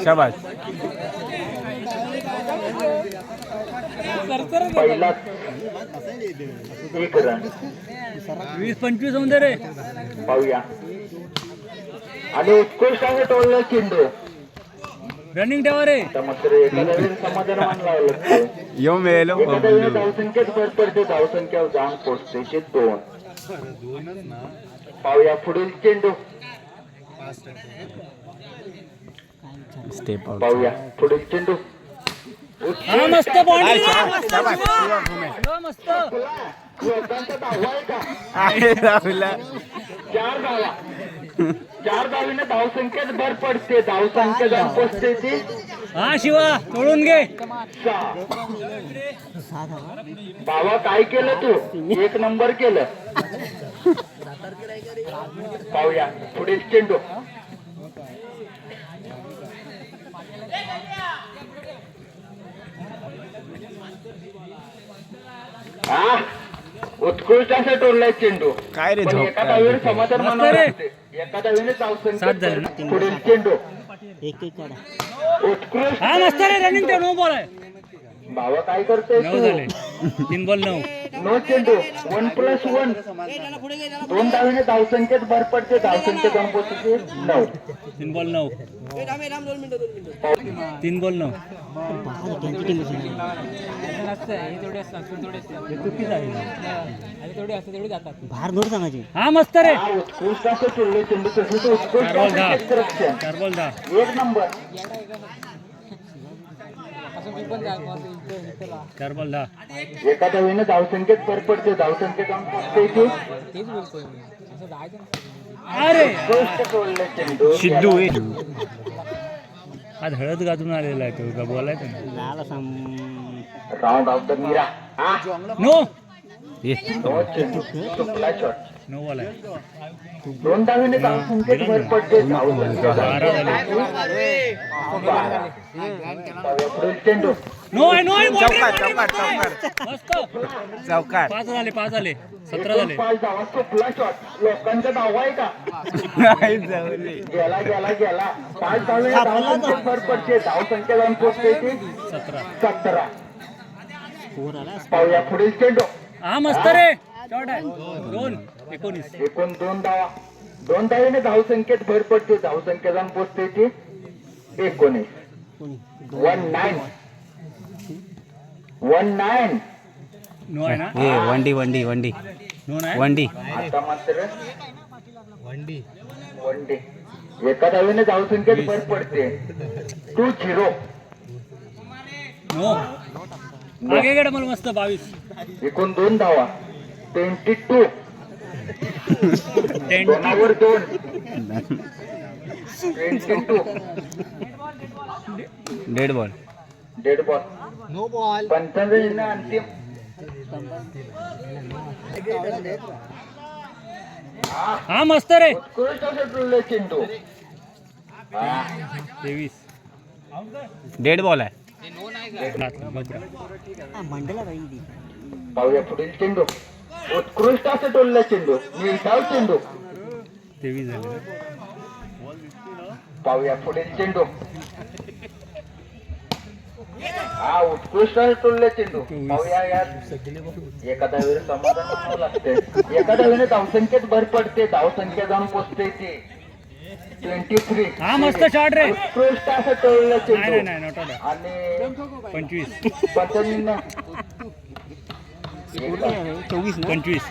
शाबास. पहिला एक रन 20-25 होऊन दे रे. पाहूया. आणि उत्कृष्ट आहे टोलला चेंडू. रनिंग ठेवा रे. आता मात्र एखाद्या वेळेस समाधान मानला लागतं. यो मेलो एखाद्या वेळेस धावसंख्येत भर पडते. धावसंख्येवर जाऊन पोहोचते 2. पाहूया पुढील चेंडू. Step out. पाहूया पुढील चेंडू. हा मस्त बाउंड्री. मस्त. लोकांचा धावा आहे का? आहे राहुला. 4 धावा. 4 धावीने धावसंख्येत भर पडते. धावसंख्या जाऊन पोहोचते ती हा शिवा तोडून घे. 6. बाबा काय केलं तू? 1 नंबर केलं. पाहूया पुढील चेंडू. उत्कृष्ट असं टोललाय चेंडू. काय रे पण झोप एका डावीने समाधान मस्त मानावं रे. लागते. एका डावीने सात झाले धावसंख्येत ना? पुढील चेंडू. उत्कृष्ट हा मस्त रे. रनिंग ठेव. 9 बॉल आहे. बाबा काय करतोय 9 तू? झाले. 3 बॉल 9. नो चेंडू. 1+1. 2 डावीने धावसंख्येत भर पडते. धावसंख्या जाऊन पोहोचते 9. 3 बॉल 9. 3 बॉल 9. बाहेर नोट सांगायची. हा मस्त रे. हा उत्कृष्ट असं टोलले चेंडू. तसंच उत्कृष्ट बॉल असं 10. क्षेत्ररक्षण. 4 बॉल 10. 1 नंबर. 4 बॉल 10. एका डावीने धावसंख्येत भर पडते. धावसंख्या जाऊन पोहोचते ती अरे उत्कृष्ट टोलले चेंडू. सिद्धू आहे. आज हळद गाजून आलेला आहे तो का बोलायचं ना. लाला सांग. Round off the Meera. No. ये. नो चेंडू. चुकला शॉट. 9 बॉल आहे. 2 डावीने धावसंख्येत भर पडते. धावसंख्या 12 झाले. पुढील चेंडू. नो आहे. नो आहे. चौकार चौकार चौकार मस्त. चौकार. 5 झाले. 5 झाले. 17 झाले. 5 धावा. चुकला शॉट. लोकांचा धावा आहे का? नाही जाऊ दे. गेला गेला गेला. 5 धावीने धावसंख्येत भर पडते. धावसंख्या जाऊन पोहोचते ती 17. 17. फोर आला. पाहूया पुढील चेंडू. हा मस्त रे. शॉट आहे. 2. 19. एकूण 2 धावा. 2 धावीने धावसंख्येत भर पडते. धावसंख्या जाऊन पोहोचते ती 19. 19. 19. नो आहे ना. ये वंडी वंडी वंडी नो नाही. वंडी. आता मात्र वनडे. एका धावीने धावसंख्येत भर पडते. 2-0. नो. मागे गेला मला मस्त. 22. एकूण 2 धावा. 22. 10. 2 2. 22. Dead ball. Dead ball. No ball. पंचांना अंतिम. हा मस्त रे. उत्कृष्ट असं टोलले चेंडू. 23. डेड बॉल आहे. मंडला पाहिजे. पाहूया पुढील चेंडू. उत्कृष्ट असं टोलले चेंडू. निर्धाव चेंडू. 23 झाले. पाहूया पुढील चेंडू. हा उत्कृष्ट असं टोलले चेंडू. पाहूया यात एखाद्या वेळेस समाधान मानावं लागते. एखाद्या वेळेस धावसंख्येत भर पडते. धावसंख्या जाऊन पोहोचते ती 23. हा मस्त शॉट रे. उत्कृष्ट असं टोलले नाही चेंडू. नाही नाही. Not out. आणि 25. पंचांना 24 ना. 25.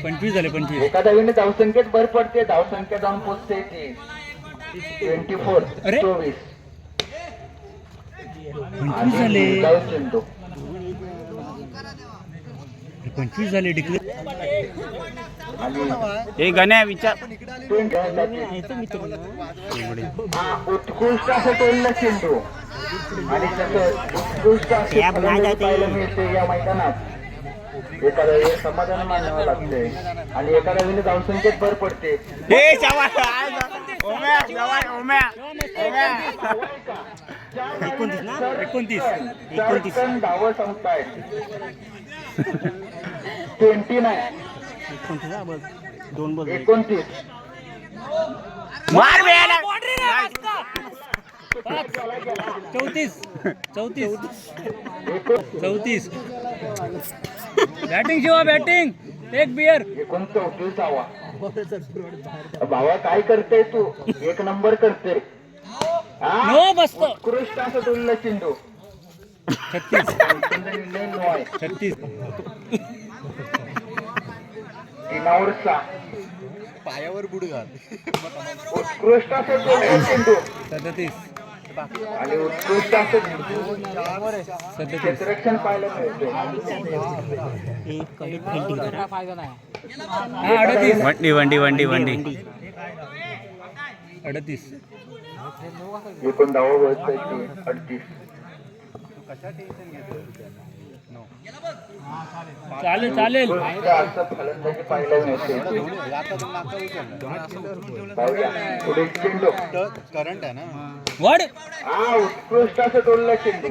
25 झाले. 25. एका धावीने धावसंख्येत भर पडते. धावसंख्या जाऊन पोहोचते ती 24. अरे. 24. 25 झाले. निर्धाव चेंडू. 25 झाले. डिक्लेअर. आणि हे गण्या विचार. 20. यायचं मित्र. हा उत्कृष्ट असं टोलला चेंडू. आणि तसं उत्कृष्ट असं फलंदाजी पाहायला मिळते या मैदानात. एखाद्या वेळेस समाधान मानावं लागते. आणि एखाद्या वेळेस धावसंख्येत भर पडते. हे शाबास. ओम्या शाबास. ओम्या. 29 ना. 29. 29. धावं संपतायत. 29. 29 बघ. 2 बघ. 29. मार बे. 34 बॅटिंग शिवा बॅटिंग एक बियर 39वा भावा काय करते तू एक नंबर करते नो बसतो उत्कृष्ट असं तुलना चेंडू 36 तीनावरचा पायावर बुड घाल उत्कृष्ट असं तुलना चेंडू 37 आणि उत्कृष्ट असं क्षेत्ररक्षण पाहायला मिळते एक कडे फिल्डिंग करा. 38 38 एकूण धावा वळते 38 चालेल असं फलंदाजी पाहायला मिळते पाहूया पुढे चेंडू करंट आहे ना वड हा उत्कृष्ट असं टोलला चेंडू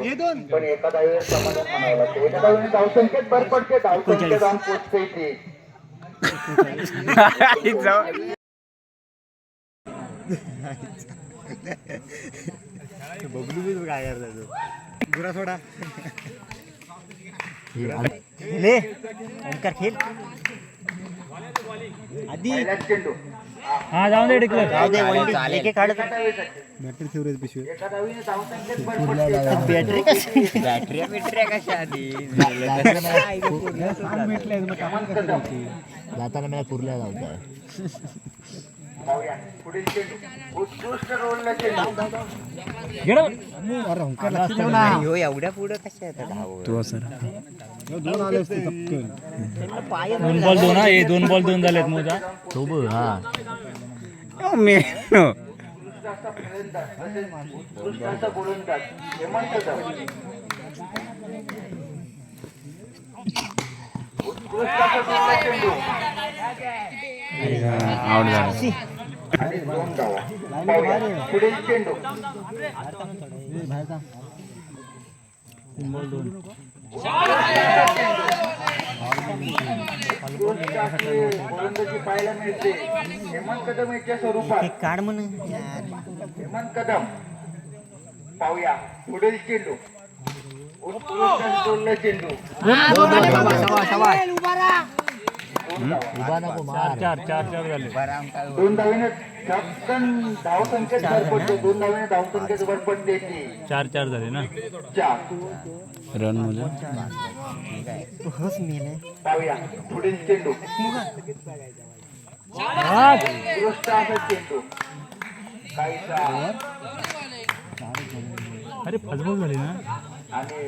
पण एका धावेवर समाधान म्हणावं लागतं एका धावेने धावसंख्येत भर पडते धावसंख्या जाऊन पोचते ती बबलू बी काय करतो गुरा सोडा ले ओंकार खेळ आधी पहिलाच चेंडू हा जाऊन दे डिक्लेअर जाऊ दे वंडी एक एक काढत बॅटरी फेवरेट पिशवी एका धावेने धावसंख्येत भर पडते बॅटरी कशी जाताना मला कुर्ल्या लावता पाहूया पुढील चेंडू उत्कृष्ट रोलला चेंडू एवढ्या पुढे कशा येतात दोन आले असते टपकन पाय 2 बॉल 2 हा हे 2 बॉल 2 झालेत मोजा तो बघ हा उत्कृष्ट असा फलंदाज तसेच उत्कृष्ट असा गोलंदाज हेमंत जाधव उत्कृष्ट असा टोलला चेंडू आणि 2 धावा पाहूया पुढील चेंडू गोलंदाजी पाहायला मिळते हेमंत कदम याच्या स्वरूपात एक काढ म्हण हेमंत कदम पाहूया पुढील चेंडू उत्कृष्ट टोलला चेंडू उभा नको मार 4 झाले 2 धावेने छप्पन धावसंख्येत भर पडते 2 धावेने धावसंख्येत भर पडते ती 4 झाले ना 4 रन मोजा तू हस मेले पाहूया पुढील चेंडू उत्कृष्ट असा चेंडू काहीसा अरे फसबॉल झाली ना आणि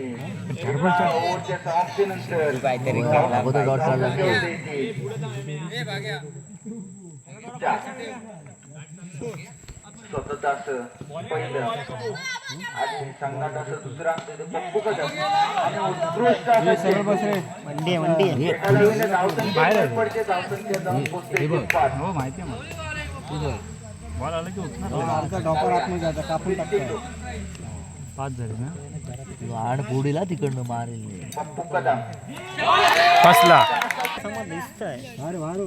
एका ओव्हरच्या समाप्तीनंतर अगोदर डॉट काढला स्वतःच असं पहिलं आणि संघात असं दुसरं असतं ते पप्पू कदम आणि उत्कृष्ट असं चेंडू. वंडे वंडे एका धावेने धावसंख्या भर पडते धावसंख्या जाऊन पोचते ती 5. हो माहिती आहे मला बॉल आला की उठणार डॉक्टर आतमध्ये जाता कापून टाकतो 5 झाले ना आड पुढीला तिकडनं मारेल पप्पू कदम फसला समोर दिसतंय अरे वाढू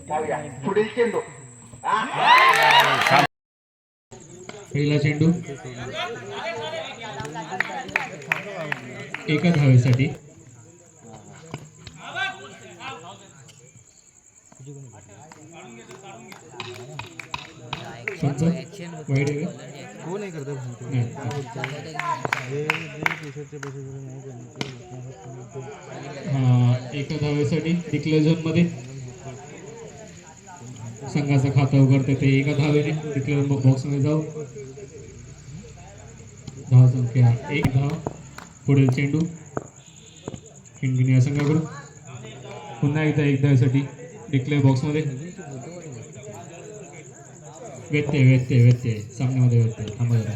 पाहूया पुढील चेंडू पहिला चेंडू एका धावेसाठी पंच वाईट आहे का? कोण नाही करत नाही. एका धावेसाठी डिक्लेअर झोन मध्ये संघाचं खातं उघडते ते एका धावेने डिक्लेअर बॉक्स मध्ये जाऊ धाव संख्या 1 धाव पुढील चेंडू खिंडगिणी या संघाकडून पुन्हा एकदा 1 धावेसाठी डिक्लेअर बॉक्स मध्ये व्यत्यय सामन्यामध्ये व्यत्यय थांबा जरा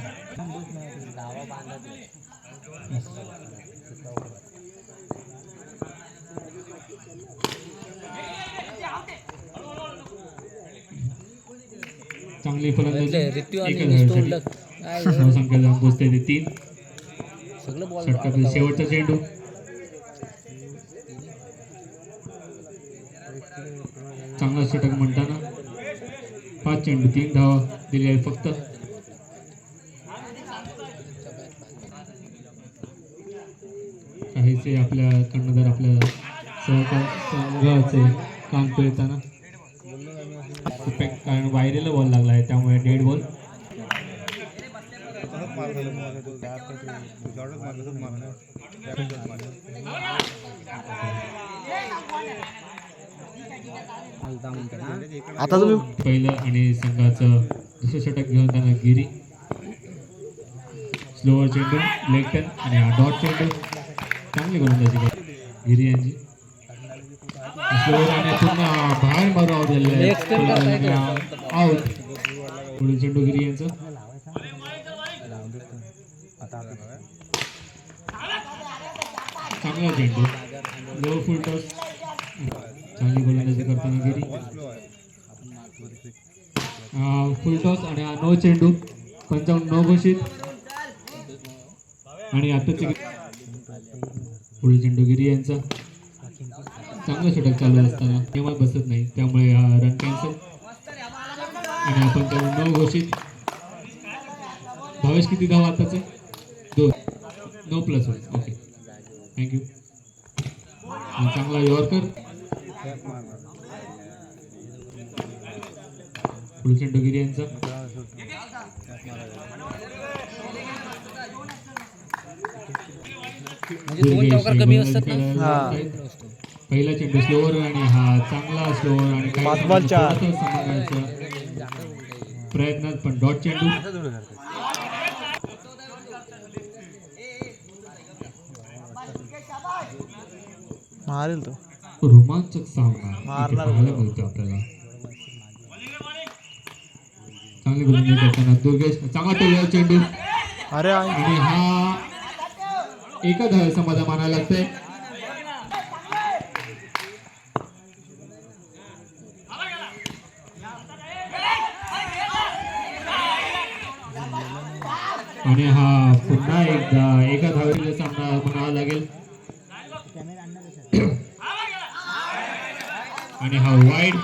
चांगली फलंदाजी एका धावेसाठी धावसंख्या जाऊन पोचते ते 3 षटकातील शेवटचा चेंडू 5 चेंडू 3 धावा दिले आहेत फक्त. काहीसे आपल्या कर्णधार आपल्या संघाचे काम करताना कारण वायरेला बॉल लागला आहे त्यामुळे डेड बॉल. आता तुम्ही पहिलं आणि संघाचं दुसरं षटक घेऊन त्यांना गिरी. स्लोवर चेंडू लेग टर्न आणि हा डॉट चेंडू चांगली गोलंदाजी करते गिरी यांची. स्लोवर आणि पुन्हा बाहेर मारून आउट झालेलं आउट. पुढील चेंडू गिरी यांचं. चांगला चेंडू लो फुल टॉस. चांगली गोलंदाजी करताना गिरी. फुल टॉस आणि हा नो चेंडू 55 घोषित. आणि आताचे पुढील चेंडू गिरी यांचा. चांगलं षटक चालू असताना नियमात बसत नाही त्यामुळे हा रन कॅन्सल. आणि आपण 55 घोषित. भावेश किती धावा आताचे 2 नो प्लस 1. Okay thank you. चांगला यॉर्कर. पुढील चेंडू गिरी यांचा. पहिला चेंडू स्लोवर आणि हा चांगला स्लोवर आणि प्रयत्नात पण डॉट चेंडू. मारेल तो रोमांचक सामना इथे पाहायला मिळतो आपल्याला. चांगली गोलंदाजी करताना दुर्गेश चांगला तो चेंडू. अरे आणि हा एका धाव समाधान मानायला लागतंय. आणि हा पुन्हा एकदा एका धावेचा सामना म्हणावा लागेल. आणि हा वाईड.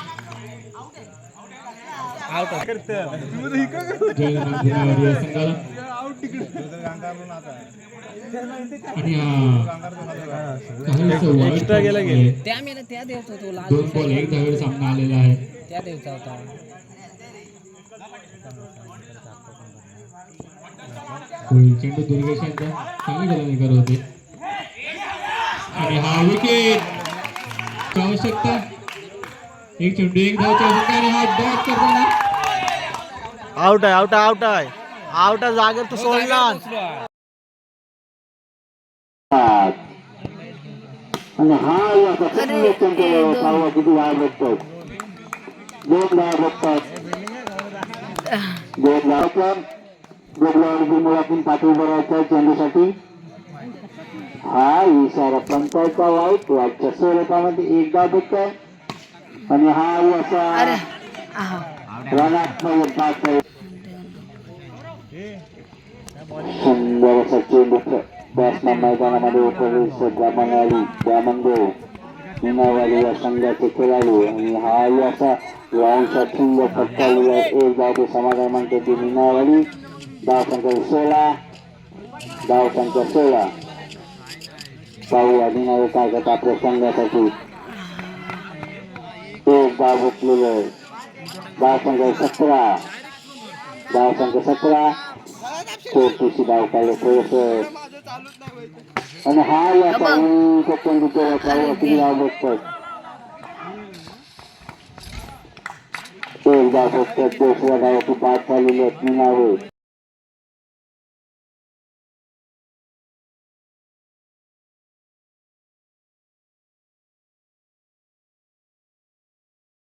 संघाला. आणि एक्स्ट्रा गेला गेले 2 बॉल 1 धावेवर सामना आलेला आहे. चेंडू दुर्गेशांचा चांगली गोलंदाजी करत होते. आणि हा विकेट आवश्यकता. 1 चेंडू 1 धावच्या आवश्यकता. आणि हा डॉट करताना आउट आहे आउट आहे आउट आहे आउट आहे. जागेवर तो सोडला. आणि हा असा चांगला चेंडू धावा किती धावा बघतात. 2 धावा बघतात. 2 धावा मुलातून पाठवून बघायचा चेंडूसाठी. हा इशारा पंचायतचा वाईट वाटच्या स्वरूपामध्ये 1 धाव बघताय. आणि हा असा रनात्मक सुंदर असा चेंडू बॅट्समॅन मैदानामध्ये उपविष्ट त्यामध्ये मीनावाली या संघाचे खेळाडू. आणि हा असा लॉंगचा सुंदर फटका 1 धावचे समाधान म्हणते ती मीनावाली. धावसंख्या 16. धावसंख्या 16. पाहूया मीनावाली काय करत आपल्या संघासाठी. 1 धाव घेतलेलं आहे. धावसंख्या 17. धावसंख्या 17. चौथीची धाव काढले थोडस. आणि हा याचा चेंडू किती धाव बघतात. 1 धाव बघतात. 2 धावाची बाद झालेली आहेत मीनावर.